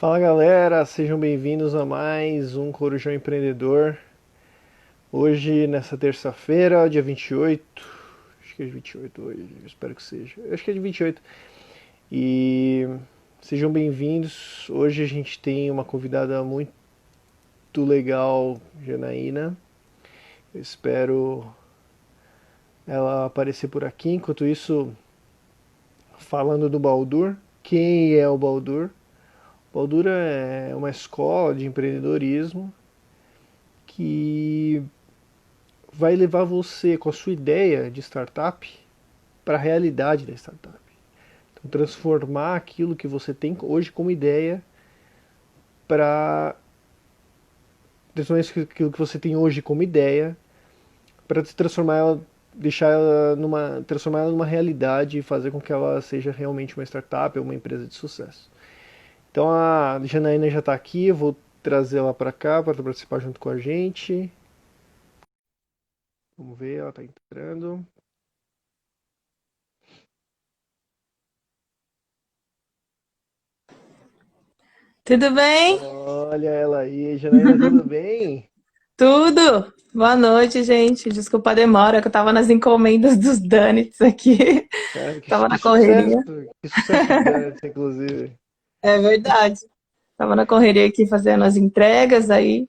Fala galera, sejam bem-vindos a mais um Corujão Empreendedor. Hoje, nessa terça-feira, dia 28, acho que é 28 hoje, eu espero que seja. Eu acho que é de 28. E sejam bem-vindos. Hoje a gente tem uma convidada muito legal, Janaína. Eu espero ela aparecer por aqui. Enquanto isso, falando do Baldur, quem é o Baldur? Baldura é uma escola de empreendedorismo que vai levar você com a sua ideia de startup para a realidade da startup. Então, transformar aquilo que você tem hoje como ideia para aquilo que você tem hoje como ideia para transformar ela, transformar ela numa realidade e fazer com que ela seja realmente uma startup ou uma empresa de sucesso. Então a Janaína já está aqui, eu vou trazer ela para cá para participar junto com a gente. Vamos ver, ela está entrando. Tudo bem? Olha ela aí, Janaína, tudo bem? Tudo! Boa noite, gente. Desculpa a demora, que eu tava nas encomendas dos donuts aqui. Cara, Tava que na sucesso, correria. que sucesso os donuts, inclusive. É verdade. Tava na correria aqui fazendo as entregas, aí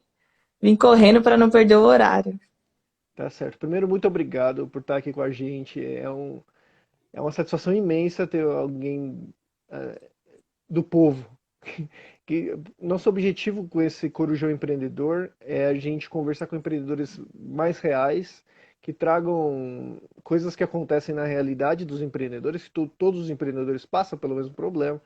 vim correndo para não perder o horário. Tá certo. Primeiro, muito obrigado por estar aqui com a gente. É uma satisfação imensa ter alguém do povo. Que nosso objetivo com esse Corujão Empreendedor é a gente conversar com empreendedores mais reais, que tragam coisas que acontecem na realidade dos empreendedores, que todos os empreendedores passam pelo mesmo problema,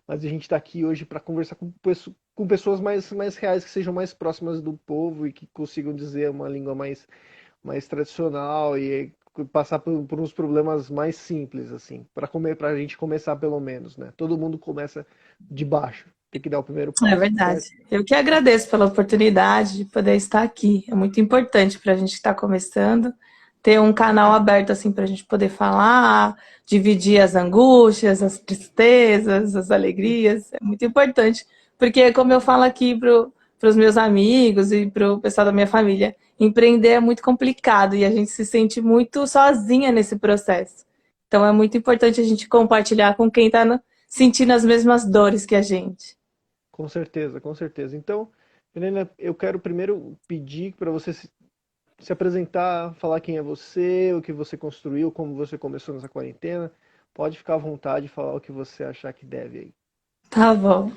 mas a gente está aqui hoje para conversar com pessoas mais reais, que sejam mais próximas do povo e que consigam dizer uma língua mais tradicional e passar por uns problemas mais simples, assim, para a gente começar pelo menos, né? Todo mundo começa de baixo, tem que dar o primeiro É passo, verdade. certo? Eu que agradeço pela oportunidade de poder estar aqui. É muito importante para a gente estar começando, ter um canal aberto assim para a gente poder falar, dividir as angústias, as tristezas, as alegrias. É muito importante, porque como eu falo aqui para os meus amigos e para o pessoal da minha família, empreender é muito complicado e a gente se sente muito sozinha nesse processo. Então é muito importante a gente compartilhar com quem está sentindo as mesmas dores que a gente. Com certeza, com certeza. Então, Helena, eu quero primeiro pedir para você se apresentar, falar quem é você, o que você construiu, como você começou nessa quarentena. Pode ficar à vontade e falar o que você achar que deve aí. Tá bom.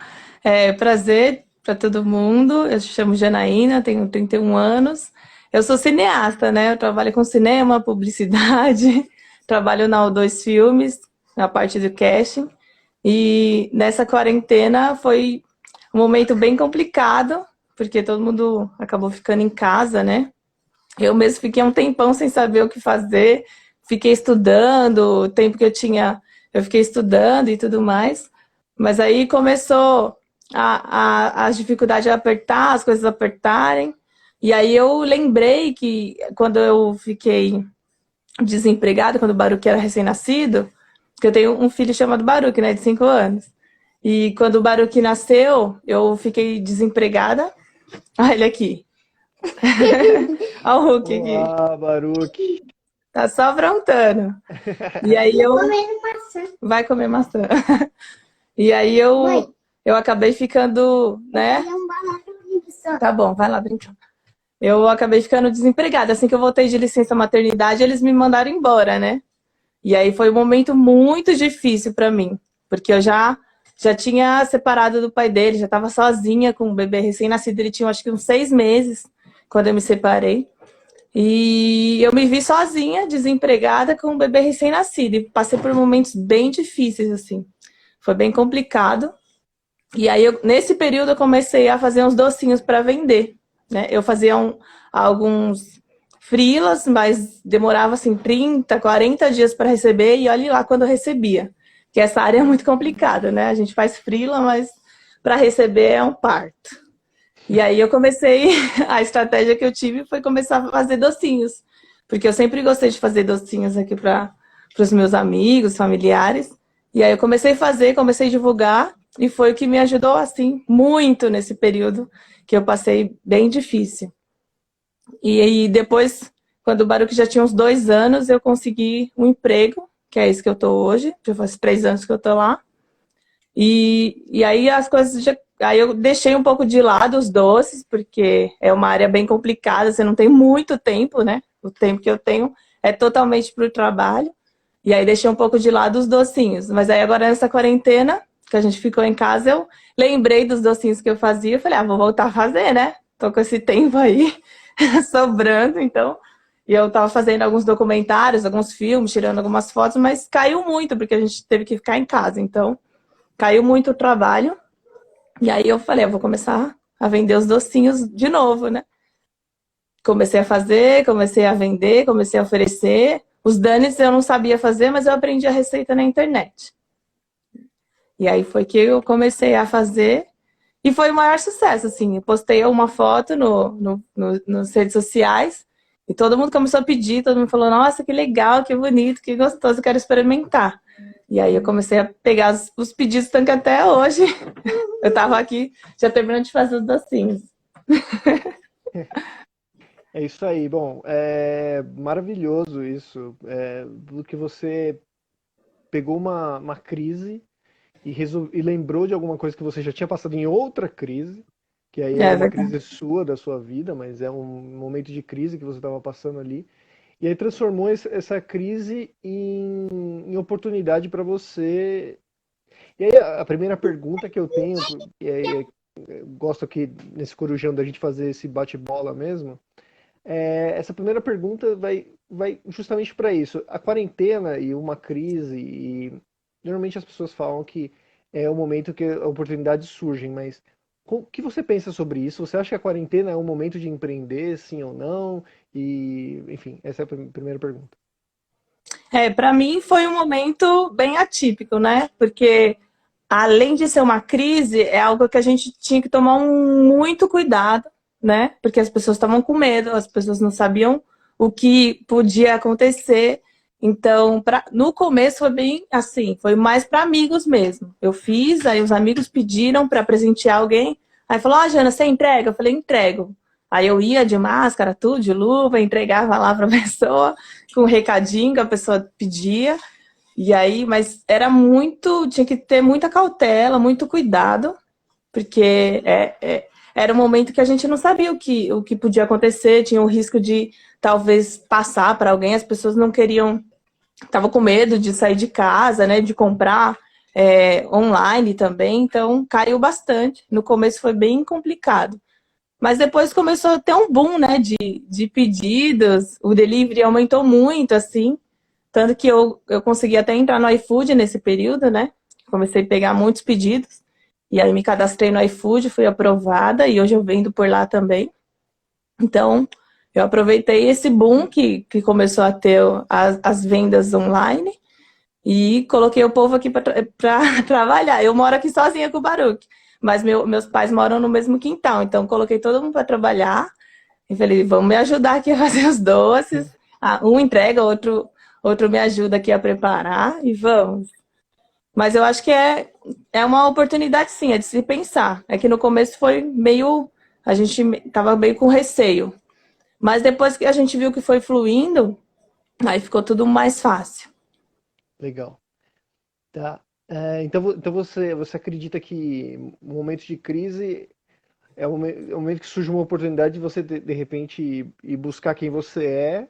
É, prazer para todo mundo. Eu me chamo Janaína, tenho 31 anos. Eu sou cineasta, né? Eu trabalho com cinema, publicidade, trabalho na O2 Filmes, na parte do casting. E nessa quarentena foi um momento bem complicado, porque todo mundo acabou ficando em casa, né? Eu mesmo fiquei um tempão sem saber o que fazer, fiquei estudando, o tempo que eu tinha, eu fiquei estudando e tudo mais. Mas aí começou as dificuldades de apertar, as coisas apertarem. E aí eu lembrei que quando eu fiquei desempregada, quando o Baruque era recém-nascido, que eu tenho um filho chamado Baruque, né, de 5 anos. E quando o Baruque nasceu, eu fiquei desempregada. Olha ele aqui. Olha o Hulk aqui. Olá, Baruch. Tá só aprontando. E aí eu. Vai comer maçã. E aí eu acabei ficando, né? Tá bom, vai lá brincar. Eu acabei ficando desempregada. Assim que eu voltei de licença maternidade, eles me mandaram embora, né? E aí foi um momento muito difícil para mim, porque eu já tinha separado do pai dele, já estava sozinha com o bebê recém-nascido. Ele tinha acho que uns 6 meses quando eu me separei. E eu me vi sozinha, desempregada, com um bebê recém-nascido. E passei por momentos bem difíceis, assim. Foi bem complicado. E aí, nesse período, eu comecei a fazer uns docinhos para vender, né? Eu fazia alguns freelas, mas demorava, assim, 30, 40 dias para receber. E olhe lá quando eu recebia. Que essa área é muito complicada, né? A gente faz freela, mas para receber é um parto. E aí eu comecei, a estratégia que eu tive foi começar a fazer docinhos, porque eu sempre gostei de fazer docinhos aqui para os meus amigos, familiares. E aí eu comecei a fazer, comecei a divulgar, e foi o que me ajudou, assim, muito nesse período que eu passei bem difícil. E aí depois, quando o Baruch já tinha uns 2 anos, eu consegui um emprego, que é esse que eu tô hoje, já faz 3 anos que eu tô lá. E aí as coisas já... Aí eu deixei um pouco de lado os doces, porque é uma área bem complicada, você não tem muito tempo, né? O tempo que eu tenho é totalmente para o trabalho. E aí deixei um pouco de lado os docinhos. Mas aí agora nessa quarentena, que a gente ficou em casa, eu lembrei dos docinhos que eu fazia. Eu falei, vou voltar a fazer, né? Tô com esse tempo aí sobrando, então. E eu tava fazendo alguns documentários, alguns filmes, tirando algumas fotos, mas caiu muito, porque a gente teve que ficar em casa. Então, caiu muito o trabalho. E aí eu falei, vou começar a vender os docinhos de novo, né? Comecei a fazer, comecei a vender, comecei a oferecer. Os donuts eu não sabia fazer, mas eu aprendi a receita na internet. E aí foi que eu comecei a fazer e foi o maior sucesso, assim. Eu postei uma foto nas redes sociais e todo mundo começou a pedir, todo mundo falou, nossa, que legal, que bonito, que gostoso, quero experimentar. E aí eu comecei a pegar os pedidos, tanto que até hoje eu tava aqui já terminando de fazer os docinhos. É isso aí. Bom, é maravilhoso isso. Do que você pegou uma crise e lembrou de alguma coisa que você já tinha passado em outra crise, que aí É era uma crise verdade. sua, da sua vida, mas é um momento de crise que você estava passando ali. E aí transformou essa crise em oportunidade para você. E aí a primeira pergunta que eu tenho, eu gosto aqui nesse Corujão da gente fazer esse bate-bola mesmo. Essa primeira pergunta vai justamente para isso. A quarentena e uma crise, e normalmente as pessoas falam que é o momento que oportunidades surgem, mas o que você pensa sobre isso? Você acha que a quarentena é um momento de empreender, sim ou não? E, enfim, essa é a primeira pergunta. Para mim foi um momento bem atípico, né? Porque além de ser uma crise, é algo que a gente tinha que tomar muito cuidado, né? Porque as pessoas estavam com medo, as pessoas não sabiam o que podia acontecer. Então, no começo foi bem assim, foi mais para amigos mesmo. Eu fiz, aí os amigos pediram para presentear alguém. Aí falou, Jana, você entrega? Eu falei, entrego. Aí eu ia de máscara, tudo, de luva, entregava lá para a pessoa, com um recadinho que a pessoa pedia. E aí, mas era muito, tinha que ter muita cautela, muito cuidado, porque era um momento que a gente não sabia o que podia acontecer, tinha o risco de talvez passar para alguém, as pessoas não queriam, estavam com medo de sair de casa, né, de comprar online também, então caiu bastante. No começo foi bem complicado. Mas depois começou a ter um boom, né, de pedidos, o delivery aumentou muito, assim, tanto que eu consegui até entrar no iFood nesse período, né? Comecei a pegar muitos pedidos. E aí me cadastrei no iFood, fui aprovada e hoje eu vendo por lá também. Então, eu aproveitei esse boom que começou a ter as vendas online e coloquei o povo aqui para trabalhar. Eu moro aqui sozinha com o Baruch, mas meus pais moram no mesmo quintal. Então, coloquei todo mundo para trabalhar e falei, vamos me ajudar aqui a fazer os doces. Um entrega, outro me ajuda aqui a preparar e vamos. Mas eu acho que é uma oportunidade, sim, é de se pensar. É que no começo foi meio... A gente tava meio com receio. Mas depois que a gente viu que foi fluindo, aí ficou tudo mais fácil. Legal. Tá. Então você acredita que o momento de crise é o momento que surge uma oportunidade de você, de repente, ir buscar quem você é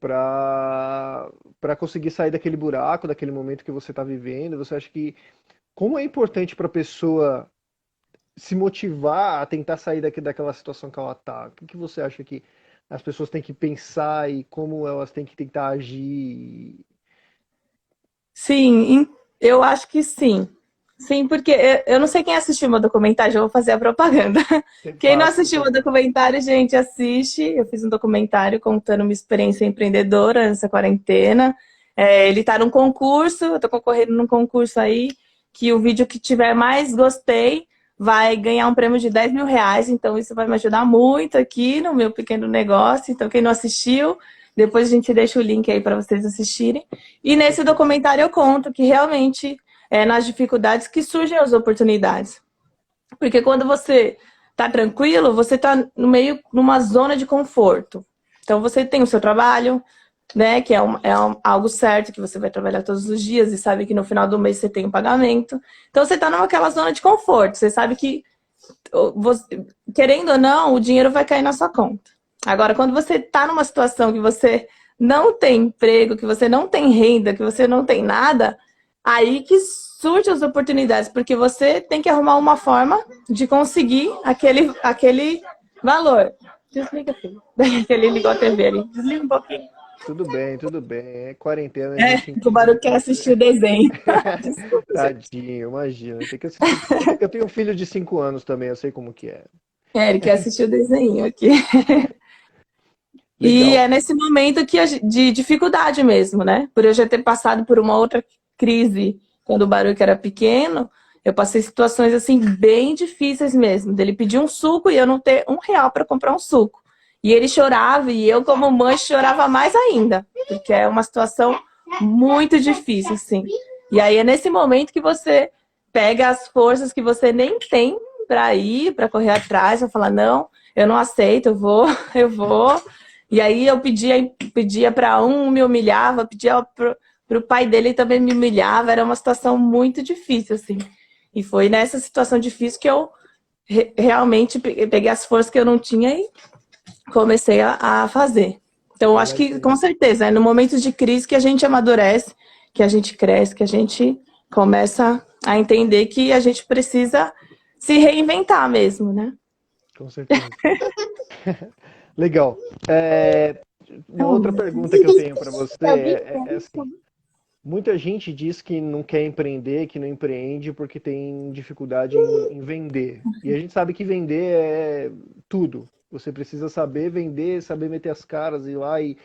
para conseguir sair daquele buraco, daquele momento que você está vivendo? Você acha que como é importante para a pessoa se motivar a tentar sair daquela situação que ela está? O que você acha que as pessoas têm que pensar e como elas têm que tentar agir? Sim, eu acho que sim. Sim, porque eu não sei quem assistiu meu documentário, já vou fazer a propaganda. Sempre Quem não faço, por assistiu meu favor. documentário, gente, assiste. Eu fiz um documentário contando uma experiência empreendedora nessa quarentena. Ele tá num concurso, eu tô concorrendo num concurso aí, que o vídeo que tiver mais gostei vai ganhar um prêmio de R$ 10.000. Então isso vai me ajudar muito aqui no meu pequeno negócio. Então quem não assistiu, depois a gente deixa o link aí para vocês assistirem. E nesse documentário eu conto que realmente é nas dificuldades que surgem as oportunidades. Porque quando você tá tranquilo, você tá no meio, numa zona de conforto. Então, você tem o seu trabalho, né, que algo certo, que você vai trabalhar todos os dias e sabe que no final do mês você tem um pagamento. Então, você tá naquela zona de conforto. Você sabe que, querendo ou não, o dinheiro vai cair na sua conta. Agora, quando você tá numa situação que você não tem emprego, que você não tem renda, que você não tem nada, aí que surgem as oportunidades, porque você tem que arrumar uma forma de conseguir aquele valor. Desliga, filho. Ele ligou a TV ali. Desliga um pouquinho. Tudo bem, tudo bem. É quarentena, a É, gente o Barulho quer entende. assistir o desenho. Desculpa, gente. Tadinho, imagina. Tem que assistir. Eu tenho um filho de 5 anos também, eu sei como que é. É, ele quer assistir o desenho aqui. E Legal. é nesse momento de dificuldade mesmo, né? Por eu já ter passado por uma outra crise quando o Baruch era pequeno, eu passei situações assim bem difíceis mesmo. Dele pedir um suco e eu não ter R$ 1 para comprar um suco. E ele chorava e eu, como mãe, chorava mais ainda, porque é uma situação muito difícil, assim. E aí é nesse momento que você pega as forças que você nem tem para ir, para correr atrás, para falar, não, eu não aceito, eu vou. E aí eu pedia para um, me humilhava, pedia para o pai dele também me humilhava, era uma situação muito difícil, assim. E foi nessa situação difícil que eu realmente peguei as forças que eu não tinha e comecei a fazer. Então, eu acho que, com certeza, é no momento de crise que a gente amadurece, que a gente cresce, que a gente começa a entender que a gente precisa se reinventar mesmo, né? Com certeza. Legal. Uma outra pergunta que eu tenho para você é assim, muita gente diz que não quer empreender, que não empreende porque tem dificuldade em vender. E a gente sabe que vender é tudo. Você precisa saber vender, saber meter as caras, ir lá e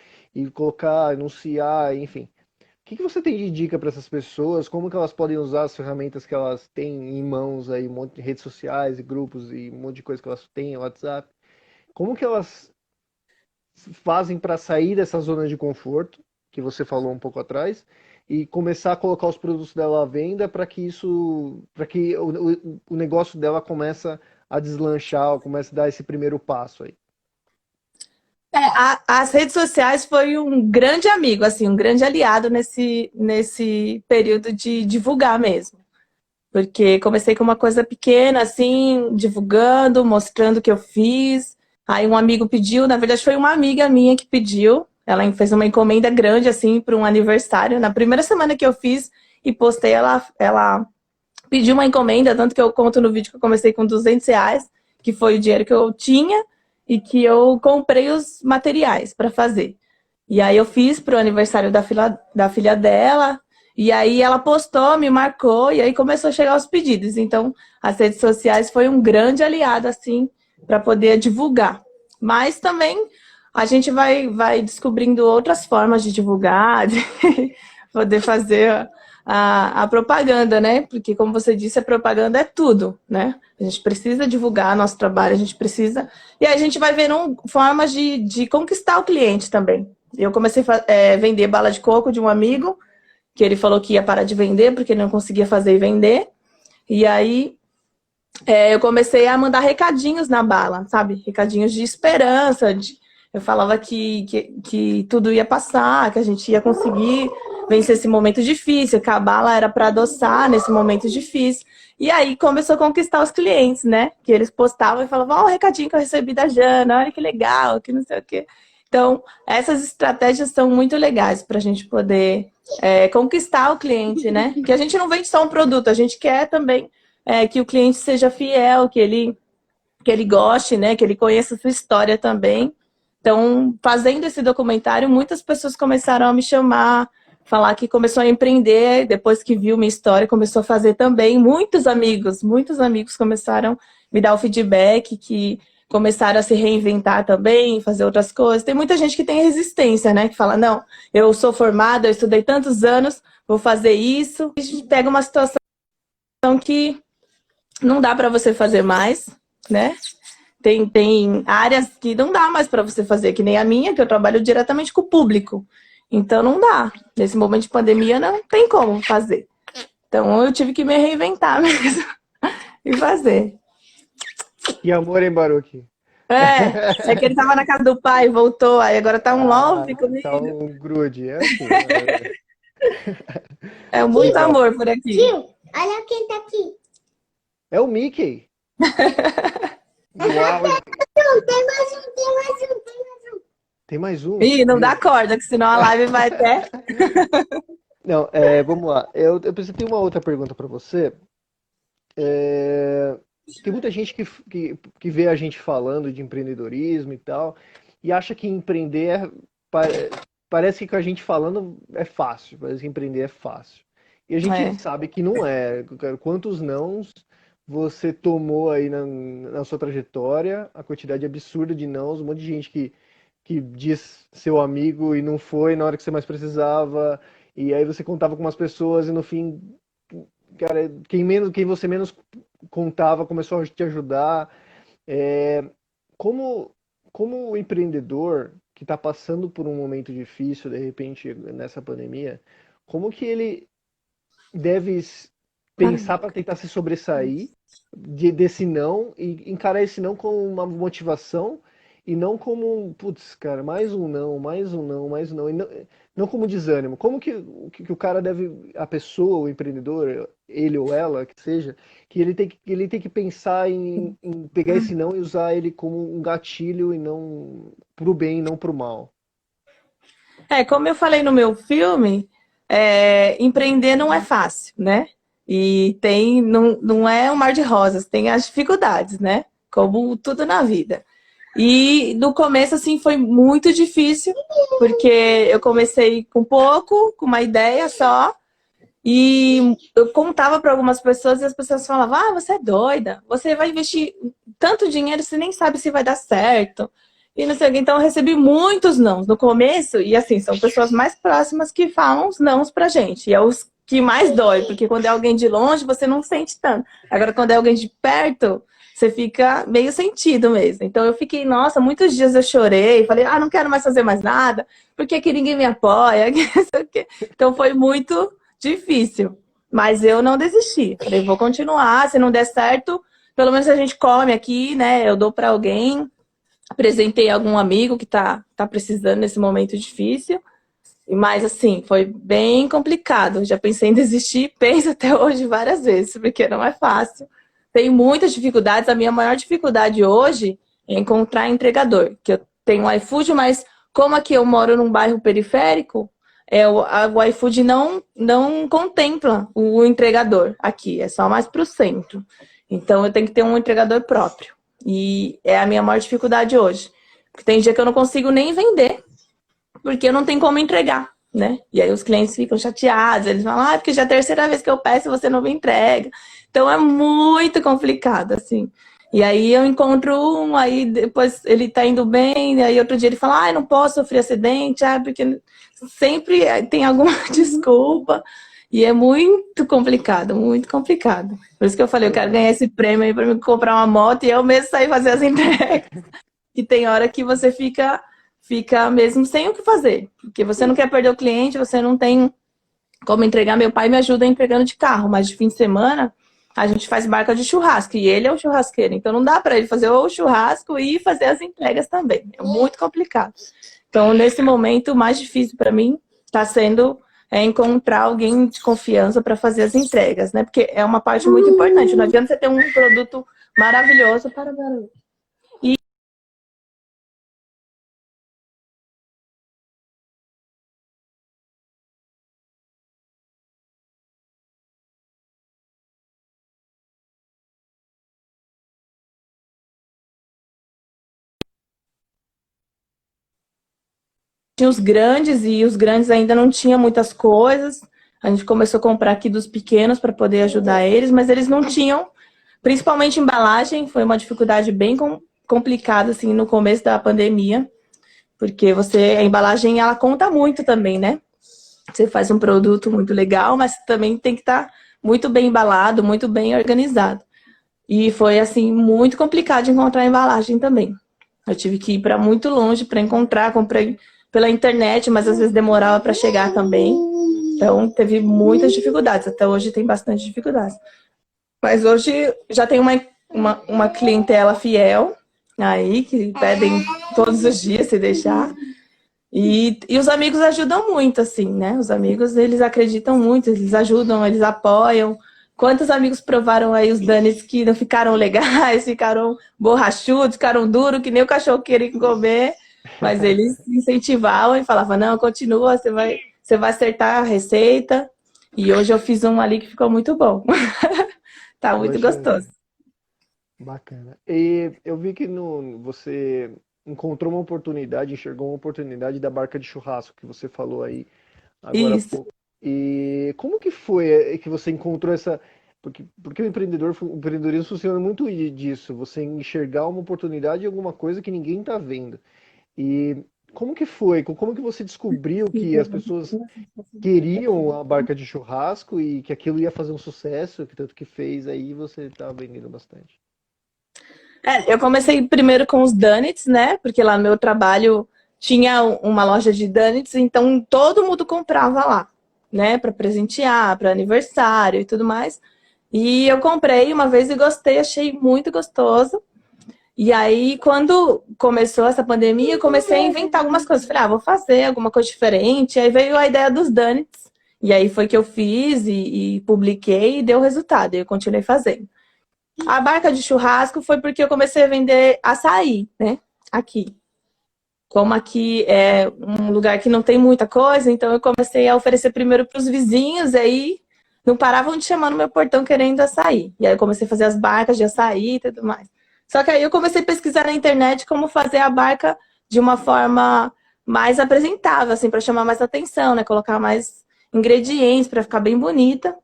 colocar, anunciar, enfim. O que você tem de dica para essas pessoas? Como que elas podem usar as ferramentas que elas têm em mãos aí, um monte de redes sociais e grupos e um monte de coisa que elas têm, WhatsApp? Como que elas fazem para sair dessa zona de conforto, que você falou um pouco atrás, e começar a colocar os produtos dela à venda para que o negócio dela comece a deslanchar, comece a dar esse primeiro passo aí? As redes sociais foi um grande amigo, assim, um grande aliado nesse período de divulgar mesmo. Porque comecei com uma coisa pequena, assim, divulgando, mostrando o que eu fiz. Aí um amigo pediu, na verdade foi uma amiga minha que pediu. Ela fez uma encomenda grande, assim, para um aniversário. Na primeira semana que eu fiz e postei, ela pediu uma encomenda, tanto que eu conto no vídeo que eu comecei com R$ 200, que foi o dinheiro que eu tinha e que eu comprei os materiais para fazer. E aí eu fiz para o aniversário da filha dela. E aí ela postou, me marcou, e aí começou a chegar os pedidos. Então, as redes sociais foi um grande aliado, assim, para poder divulgar. Mas também a gente vai descobrindo outras formas de divulgar, de poder fazer a propaganda, né? Porque, como você disse, a propaganda é tudo, né? A gente precisa divulgar nosso trabalho, a gente precisa... E aí a gente vai vendo formas de conquistar o cliente também. Eu comecei a vender bala de coco de um amigo, que ele falou que ia parar de vender, porque ele não conseguia fazer e vender. E aí, eu comecei a mandar recadinhos na bala, sabe? Recadinhos de esperança. Eu falava que tudo ia passar, que a gente ia conseguir vencer esse momento difícil, que a bala era para adoçar nesse momento difícil. E aí começou a conquistar os clientes, né? Que eles postavam e falavam, ó, o recadinho que eu recebi da Jana, olha que legal, que não sei o quê. Então, essas estratégias são muito legais para a gente poder conquistar o cliente, né? Que a gente não vende só um produto, a gente quer também que o cliente seja fiel, que ele goste, né? Que ele conheça a sua história também. Então, fazendo esse documentário, muitas pessoas começaram a me chamar, falar que começou a empreender, depois que viu minha história, começou a fazer também. Muitos amigos começaram a me dar o feedback, que começaram a se reinventar também, fazer outras coisas. Tem muita gente que tem resistência, né? Que fala, não, eu sou formada, eu estudei tantos anos, vou fazer isso. A gente pega uma situação que não dá para você fazer mais, né? Tem áreas que não dá mais para você fazer, que nem a minha, que eu trabalho diretamente com o público. Então não dá. Nesse momento de pandemia não tem como fazer. Então eu tive que me reinventar mesmo e fazer. Que amor, hein, Baruque? É que ele tava na casa do pai, voltou, aí agora tá um love Tá comigo. um grude, é assim. É muito Legal. amor por aqui. Tio, olha quem tá aqui. É o Mickey. Uau, Tem mais um, tem mais um, tem mais um. tem mais um. Ih, não dá corda, que senão a live vai até... Não, vamos lá. Eu preciso ter uma outra pergunta para você. Tem muita gente que vê a gente falando de empreendedorismo e tal, e acha que empreender parece que com a gente falando é fácil, parece que empreender é fácil. E a gente sabe que não é. Quantos nãos você tomou aí na sua trajetória, a quantidade absurda de nãos, um monte de gente que diz seu amigo e não foi na hora que você mais precisava, e aí você contava com umas pessoas e no fim, cara, quem você menos contava começou a te ajudar. É, como, como o empreendedor que está passando por um momento difícil, de repente, nessa pandemia, como que ele deve pensar para tentar se sobressair desse não e encarar esse não como uma motivação e não como um, putz, cara, mais um não, mais um não, mais um não, e não como desânimo. Como que o cara deve, a pessoa, o empreendedor, ele ou ela, que seja, que ele tem que pensar em pegar esse não e usar ele como um gatilho e não pro bem, não pro mal. Como eu falei no meu filme, empreender não é fácil, né? E não é um mar de rosas, tem as dificuldades, né? Como tudo na vida. E no começo, assim, foi muito difícil, porque eu comecei com pouco, com uma ideia só, e eu contava para algumas pessoas e as pessoas falavam, ah, você é doida, você vai investir tanto dinheiro, você nem sabe se vai dar certo. E não sei o que, então eu recebi muitos nãos no começo, e assim, são pessoas mais próximas que falam os nãos pra gente, e é os que mais dói, porque quando é alguém de longe, você não sente tanto. Agora, quando é alguém de perto, você fica meio sentido mesmo. Então eu fiquei, nossa, muitos dias eu chorei, falei, ah, não quero mais fazer mais nada, porque aqui ninguém me apoia, que não sei o quê. Então foi muito difícil, mas eu não desisti. Falei, vou continuar, se não der certo, pelo menos a gente come aqui, né? Eu dou pra alguém, apresentei algum amigo que tá precisando nesse momento difícil. Mas, assim, foi bem complicado. Já pensei em desistir, penso até hoje várias vezes, porque não é fácil. Tem muitas dificuldades. A minha maior dificuldade hoje é encontrar entregador. Que eu tenho o iFood, mas como aqui eu moro num bairro periférico, o iFood não contempla o entregador aqui. É só mais para o centro. Então, eu tenho que ter um entregador próprio. E é a minha maior dificuldade hoje. Porque tem dia que eu não consigo nem vender, porque eu não tenho como entregar, né? E aí os clientes ficam chateados, eles falam, porque já é a terceira vez que eu peço e você não me entrega. Então é muito complicado, assim. E aí eu encontro um, aí depois ele tá indo bem, e aí outro dia ele fala, eu não posso sofrer acidente, porque sempre tem alguma desculpa. E é muito complicado, muito complicado. Por isso que eu falei, eu quero ganhar esse prêmio aí pra me comprar uma moto e eu mesmo sair fazer as entregas. E tem hora que você fica mesmo sem o que fazer. Porque você não quer perder o cliente, você não tem como entregar. Meu pai me ajuda entregando de carro, mas de fim de semana a gente faz barca de churrasco. E ele é o churrasqueiro, então não dá para ele fazer o churrasco e fazer as entregas também. É muito complicado. Então, nesse momento, o mais difícil para mim está sendo encontrar alguém de confiança para fazer as entregas, né? Porque é uma parte muito importante. Não adianta você ter um produto maravilhoso para barulho. Tinha os grandes e os grandes ainda não tinham muitas coisas. A gente começou a comprar aqui dos pequenos para poder ajudar eles, mas eles não tinham, principalmente embalagem, foi uma dificuldade bem complicada assim no começo da pandemia, porque a embalagem ela conta muito também, né? Você faz um produto muito legal, mas também tem que estar muito bem embalado, muito bem organizado. E foi assim muito complicado de encontrar embalagem também. Eu tive que ir para muito longe para encontrar, comprei pela internet, mas às vezes demorava para chegar também. Então, teve muitas dificuldades. Até hoje tem bastante dificuldades. Mas hoje já tem uma clientela fiel aí, que pedem todos os dias, se deixar. E os amigos ajudam muito, assim, né? Os amigos, eles acreditam muito, eles ajudam, eles apoiam. Quantos amigos provaram aí os danes que não ficaram legais, ficaram borrachudos, ficaram duros, que nem o cachorro queria comer, mas eles incentivavam e falavam, não, continua, você vai acertar a receita. E hoje eu fiz um ali que ficou muito bom. Tá muito Poxa, gostoso. bacana. E eu vi que você encontrou uma oportunidade, enxergou uma oportunidade da barca de churrasco que você falou aí agora há Isso. pouco. E como que foi que você encontrou essa... Porque o empreendedorismo funciona muito disso, você enxergar uma oportunidade em alguma coisa que ninguém está vendo. E como que foi? Como que você descobriu que as pessoas queriam a barca de churrasco e que aquilo ia fazer um sucesso, que tanto que fez, aí você está vendendo bastante. Eu comecei primeiro com os donuts, né? Porque lá no meu trabalho tinha uma loja de donuts, então todo mundo comprava lá, né? Para presentear, para aniversário e tudo mais. E eu comprei uma vez e gostei, achei muito gostoso. E aí, quando começou essa pandemia, eu comecei a inventar algumas coisas. Falei, vou fazer alguma coisa diferente. Aí veio a ideia dos donuts. E aí foi que eu fiz e publiquei e deu resultado. E eu continuei fazendo. A barca de churrasco foi porque eu comecei a vender açaí, né? Aqui. Como aqui é um lugar que não tem muita coisa, então eu comecei a oferecer primeiro para os vizinhos, aí não paravam de chamar no meu portão querendo açaí. E aí eu comecei a fazer as barcas de açaí e tudo mais. Só que aí eu comecei a pesquisar na internet como fazer a barca de uma forma mais apresentável, assim, para chamar mais atenção, né? Colocar mais ingredientes para ficar bem bonita.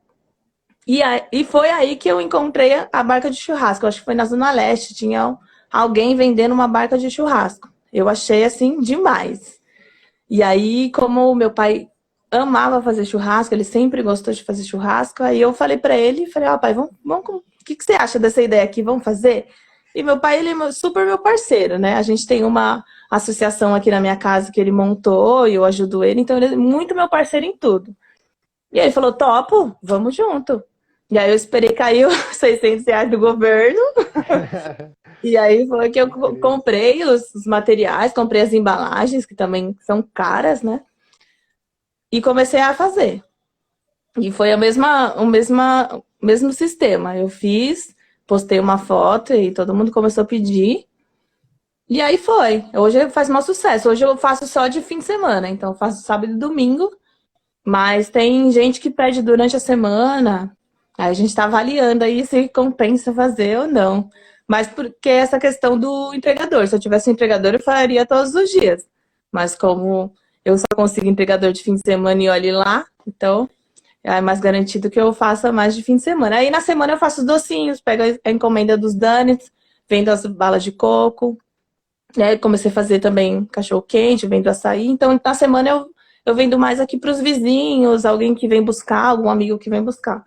E foi aí que eu encontrei a barca de churrasco. Eu acho que foi na Zona Leste, tinha alguém vendendo uma barca de churrasco. Eu achei assim demais. E aí, como o meu pai amava fazer churrasco, ele sempre gostou de fazer churrasco, aí eu falei pra ele, falei, ó, pai, o que você acha dessa ideia aqui? Vamos fazer? E meu pai, ele é super meu parceiro, né? A gente tem uma associação aqui na minha casa que ele montou e eu ajudo ele, então ele é muito meu parceiro em tudo. E aí ele falou, topo, vamos junto. E aí eu esperei cair os R$ 600 do governo. E aí foi que eu Incrível. comprei os materiais, comprei as embalagens, que também são caras, né? E comecei a fazer. E foi o mesmo sistema. Eu fiz, postei uma foto e todo mundo começou a pedir. E aí foi. Hoje faz maior sucesso. Hoje eu faço só de fim de semana. Então eu faço sábado e domingo. Mas tem gente que pede durante a semana. Aí a gente está avaliando aí se compensa fazer ou não. Mas porque essa questão do entregador. Se eu tivesse um entregador, eu faria todos os dias. Mas como eu só consigo entregador de fim de semana e olhe lá, então é mais garantido que eu faça mais de fim de semana. Aí na semana eu faço os docinhos, pego a encomenda dos donuts, vendo as balas de coco, né? Comecei a fazer também cachorro-quente, vendo açaí. Então na semana eu vendo mais aqui para os vizinhos, alguém que vem buscar, algum amigo que vem buscar.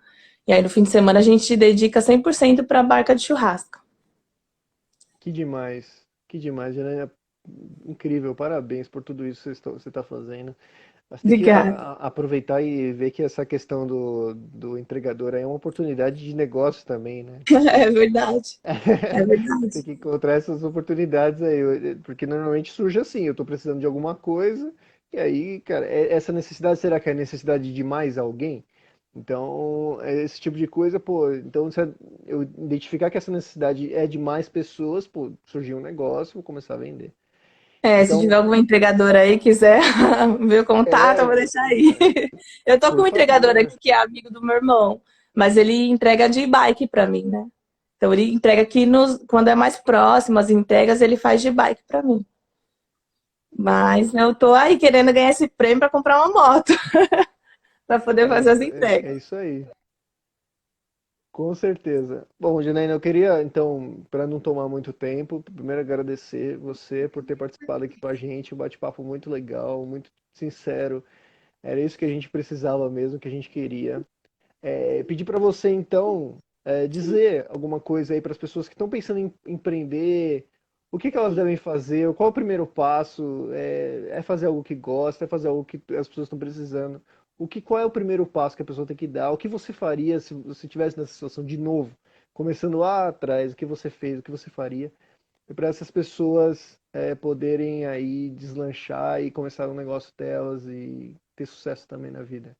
E aí no fim de semana a gente dedica 100% para a barca de churrasco. Que demais, Janaína. Incrível, parabéns por tudo isso que você está fazendo. Mas tem que Obrigada. aproveitar e ver que essa questão do entregador aí é uma oportunidade de negócio também, né? É verdade. É Tem verdade. que encontrar essas oportunidades aí, porque normalmente surge assim, eu estou precisando de alguma coisa, e aí, cara, essa necessidade, será que é a necessidade de mais alguém? Então, é esse tipo de coisa, pô, então se eu identificar que essa necessidade é de mais pessoas, pô, surgiu um negócio, vou começar a vender. Se tiver Então, alguma entregadora aí quiser ver o contato, eu vou deixar aí. Eu tô com por um entregador favor. aqui que é amigo do meu irmão, mas ele entrega de bike pra mim, né? Então ele entrega aqui quando é mais próximo, as entregas ele faz de bike pra mim. Mas eu tô aí querendo ganhar esse prêmio pra comprar uma moto, pra poder fazer as É entregas. isso aí. Com certeza. Bom, Janaína, eu queria, então, para não tomar muito tempo, primeiro agradecer você por ter participado aqui com a gente, um bate-papo muito legal, muito sincero. Era isso que a gente precisava mesmo, que a gente queria. Pedir para você, então, dizer alguma coisa aí para as pessoas que estão pensando em empreender, o que que elas devem fazer, qual é o primeiro passo, é fazer algo que gosta, é fazer algo que as pessoas estão precisando. qual é o primeiro passo que a pessoa tem que dar? O que você faria se você estivesse nessa situação de novo, começando lá atrás, o que você fez, o que você faria, para essas pessoas poderem aí deslanchar e começar um negócio delas e ter sucesso também na vida?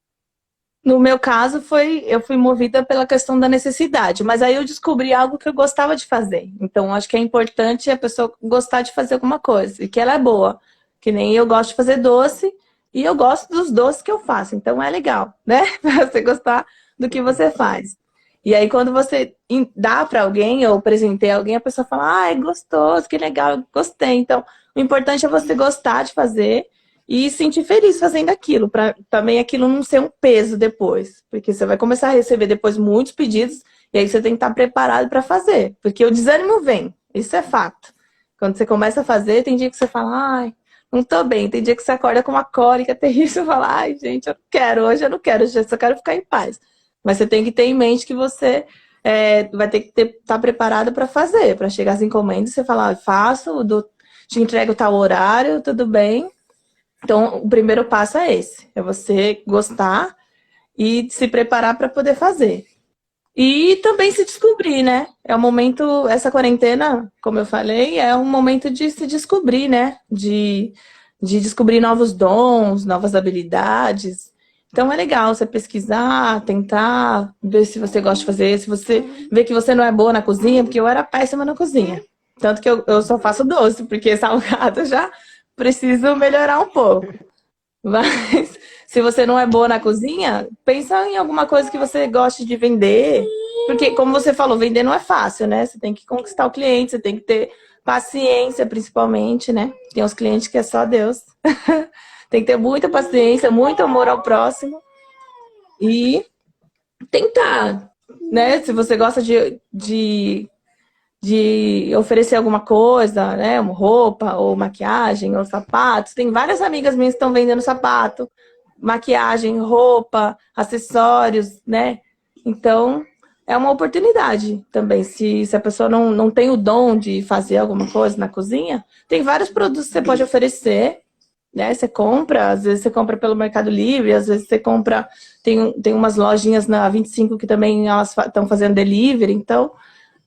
No meu caso, eu fui movida pela questão da necessidade, mas aí eu descobri algo que eu gostava de fazer. Então, acho que é importante a pessoa gostar de fazer alguma coisa e que ela é boa. Que nem eu gosto de fazer doce e eu gosto dos doces que eu faço. Então, é legal, né? Pra você gostar do que você faz. E aí, quando você dá para alguém ou presenteia alguém, a pessoa fala, ah, é gostoso, que legal, eu gostei. Então, o importante é você gostar de fazer e sentir feliz fazendo aquilo, para também aquilo não ser um peso depois. Porque você vai começar a receber depois muitos pedidos, e aí você tem que estar preparado para fazer. Porque o desânimo vem, isso é fato. Quando você começa a fazer, tem dia que você fala, ai, não tô bem. Tem dia que você acorda com uma cólica terrível e fala, ai, gente, eu não quero, hoje eu não quero, hoje eu só quero ficar em paz. Mas você tem que ter em mente que você vai ter que estar preparado para fazer, para chegar às encomendas e você falar, faço, te entrego tal horário, tudo bem. Então, o primeiro passo é esse, é você gostar e se preparar para poder fazer. E também se descobrir, né? É um momento, essa quarentena, como eu falei, é um momento de se descobrir, né? De descobrir novos dons, novas habilidades. Então é legal você pesquisar, tentar ver se você gosta de fazer, se você vê que você não é boa na cozinha, porque eu era péssima na cozinha. Tanto que eu só faço doce, porque salgado já preciso melhorar um pouco. Mas se você não é boa na cozinha, pensa em alguma coisa que você goste de vender. Porque, como você falou, vender não é fácil, né? Você tem que conquistar o cliente, você tem que ter paciência, principalmente, né? Tem uns clientes que é só Deus. Tem que ter muita paciência, muito amor ao próximo. E tentar, né? Se você gosta de oferecer alguma coisa, né? Uma roupa, ou maquiagem, ou sapatos. Tem várias amigas minhas que estão vendendo sapato, maquiagem, roupa, acessórios, né? Então, é uma oportunidade também. Se a pessoa não tem o dom de fazer alguma coisa na cozinha, tem vários produtos que você pode oferecer, né? Você compra, às vezes você compra pelo Mercado Livre, às vezes você compra... Tem umas lojinhas na 25 que também elas estão fazendo delivery, então...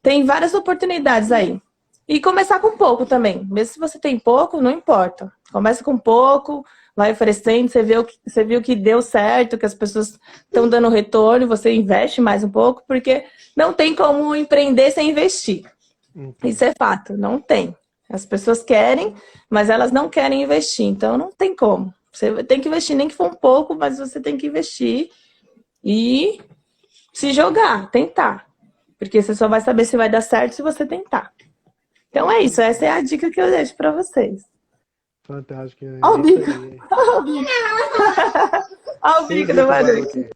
Tem várias oportunidades aí. E começar com pouco também. Mesmo se você tem pouco, não importa. Começa com pouco, vai oferecendo, você viu que deu certo, que as pessoas estão dando retorno, você investe mais um pouco, porque não tem como empreender sem investir. Isso é fato, não tem. As pessoas querem, mas elas não querem investir, então não tem como. Você tem que investir, nem que for um pouco, mas você tem que investir e se jogar, tentar. Porque você só vai saber se vai dar certo se você tentar. Então é isso, essa é a dica que eu deixo para vocês. Fantástico. Olha o bico. Olha o bico do Baruque.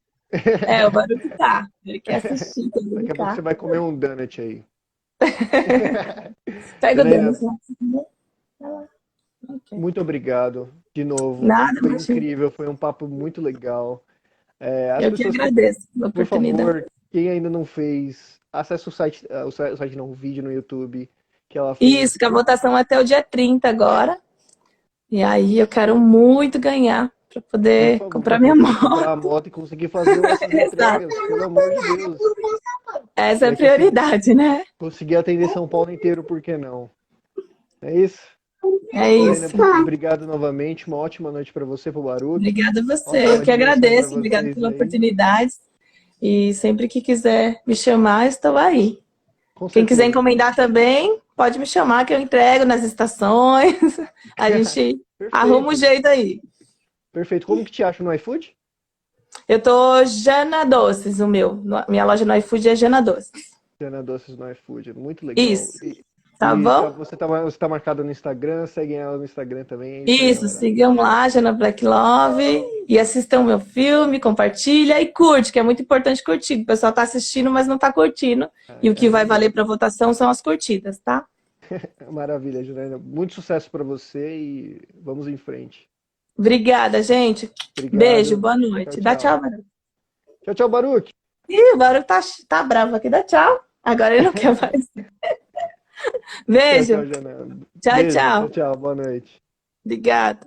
O Baruque tá. Ele quer assistir. Daqui a pouco você vai comer um donut aí. Pega o donut. Muito obrigado de novo. Nada, foi incrível, foi um papo muito legal. Eu que agradeço a oportunidade. Por favor, quem ainda não fez, acesse o site não, o vídeo no YouTube que ela fez. Isso, que a votação é até o dia 30 agora. E aí eu quero muito ganhar para poder comprar minha moto. Comprar a moto e conseguir fazer essas entregas, pelo amor de Deus. Essa é a prioridade, né? Conseguir atender São Paulo inteiro, por que não? É isso? É isso. Obrigado novamente, uma ótima noite para você, pro Baruque. Obrigada a você, eu que agradeço, obrigada pela oportunidade. E sempre que quiser me chamar, estou aí. Quem quiser encomendar também, pode me chamar que eu entrego nas estações. A gente arruma um jeito aí. Perfeito. Como que te acha no iFood? Eu tô Jana Doces, o meu. Minha loja no iFood é Jana Doces. Jana Doces no iFood, muito legal. Isso. Tá bom? Você tá marcado no Instagram, seguem ela no Instagram também. Isso, sigam lá, Jana Black Love, e assistam meu filme, compartilha e curte, que é muito importante curtir. O pessoal tá assistindo, mas não tá curtindo. E o que vai valer pra votação são as curtidas, tá? Maravilha, Juliana. Muito sucesso pra você e vamos em frente. Obrigada, gente. Obrigado. Beijo, boa noite. Tchau, Dá tchau, Baruque. Tchau, tchau, Baruque. Ih, o Baruque tá bravo aqui. Dá tchau. Agora ele não quer mais. Beijo. Tchau, tchau. Tchau, boa noite. Obrigada.